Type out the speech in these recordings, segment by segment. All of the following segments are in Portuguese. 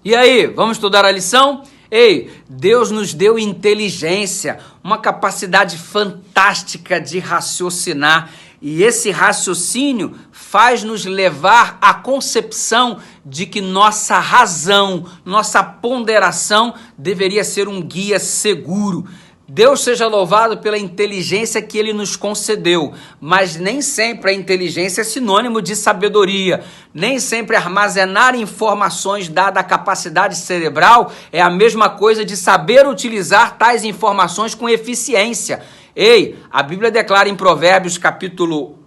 E aí, vamos estudar a lição? Ei, Deus nos deu inteligência, uma capacidade fantástica de raciocinar, e esse raciocínio faz nos levar à concepção de que nossa razão, nossa ponderação deveria ser um guia seguro. Deus seja louvado pela inteligência que Ele nos concedeu, mas nem sempre a inteligência é sinônimo de sabedoria. Nem sempre armazenar informações dada a capacidade cerebral é a mesma coisa de saber utilizar tais informações com eficiência. Ei, a Bíblia declara em Provérbios capítulo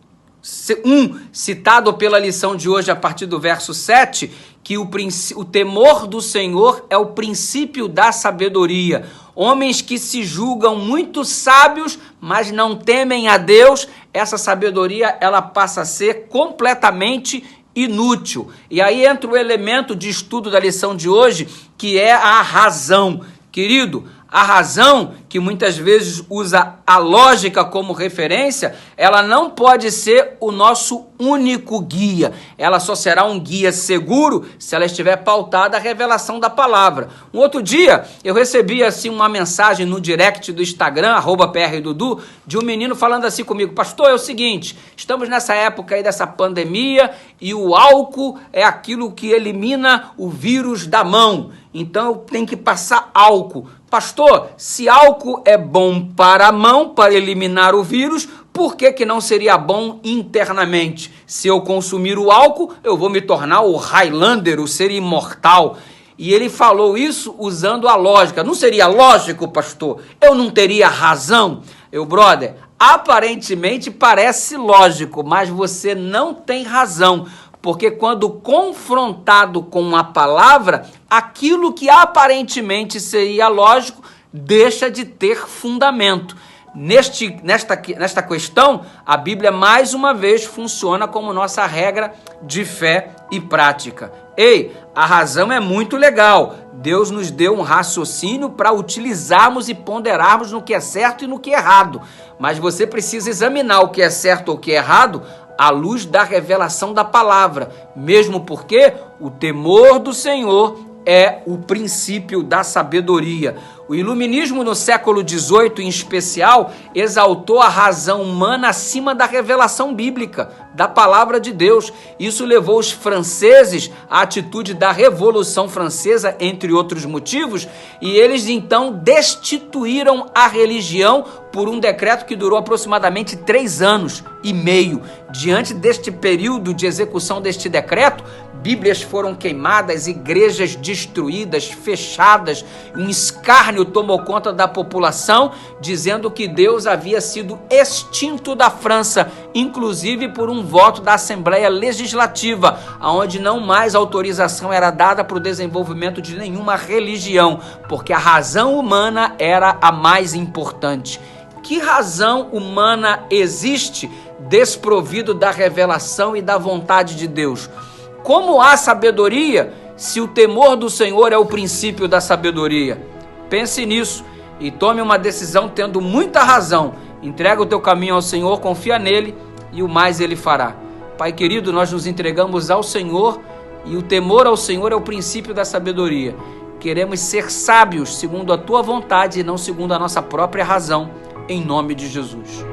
1, citado pela lição de hoje a partir do verso 7, que o temor do Senhor é o princípio da sabedoria. Homens que se julgam muito sábios, mas não temem a Deus, essa sabedoria ela passa a ser completamente inútil. E aí entra o elemento de estudo da lição de hoje, que é a razão. Querido, a razão, que muitas vezes usa a lógica como referência, ela não pode ser o nosso único guia. Ela só será um guia seguro se ela estiver pautada à revelação da palavra. Um outro dia, eu recebi assim uma mensagem no direct do Instagram, @PRDudu, de um menino falando assim comigo: pastor, é o seguinte, estamos nessa época aí dessa pandemia e o álcool é aquilo que elimina o vírus da mão. Então eu tenho que passar álcool. Pastor, se álcool é bom para a mão, para eliminar o vírus, por que não seria bom internamente? Se eu consumir o álcool, eu vou me tornar o Highlander, o ser imortal. E ele falou isso usando a lógica. Não seria lógico, pastor? Eu não teria razão? Brother, aparentemente parece lógico, mas você não tem razão. Porque quando confrontado com a palavra, aquilo que aparentemente seria lógico deixa de ter fundamento. Nesta questão, a Bíblia mais uma vez funciona como nossa regra de fé e prática. Ei, a razão é muito legal. Deus nos deu um raciocínio para utilizarmos e ponderarmos no que é certo e no que é errado. Mas você precisa examinar o que é certo ou o que é errado à luz da revelação da palavra, mesmo porque o temor do Senhor é o princípio da sabedoria. O iluminismo no século XVIII, em especial, exaltou a razão humana acima da revelação bíblica, da palavra de Deus. Isso levou os franceses à atitude da Revolução Francesa, entre outros motivos, e eles então destituíram a religião por um decreto que durou aproximadamente 3 anos e meio. Diante deste período de execução deste decreto, Bíblias foram queimadas, igrejas destruídas, fechadas, um escárnio tomou conta da população, dizendo que Deus havia sido extinto da França, inclusive por um voto da Assembleia Legislativa, onde não mais autorização era dada para o desenvolvimento de nenhuma religião, porque a razão humana era a mais importante. Que razão humana existe desprovido da revelação e da vontade de Deus? Como há sabedoria se o temor do Senhor é o princípio da sabedoria? Pense nisso e tome uma decisão tendo muita razão. Entrega o teu caminho ao Senhor, confia nele e o mais ele fará. Pai querido, nós nos entregamos ao Senhor e o temor ao Senhor é o princípio da sabedoria. Queremos ser sábios segundo a tua vontade e não segundo a nossa própria razão, em nome de Jesus.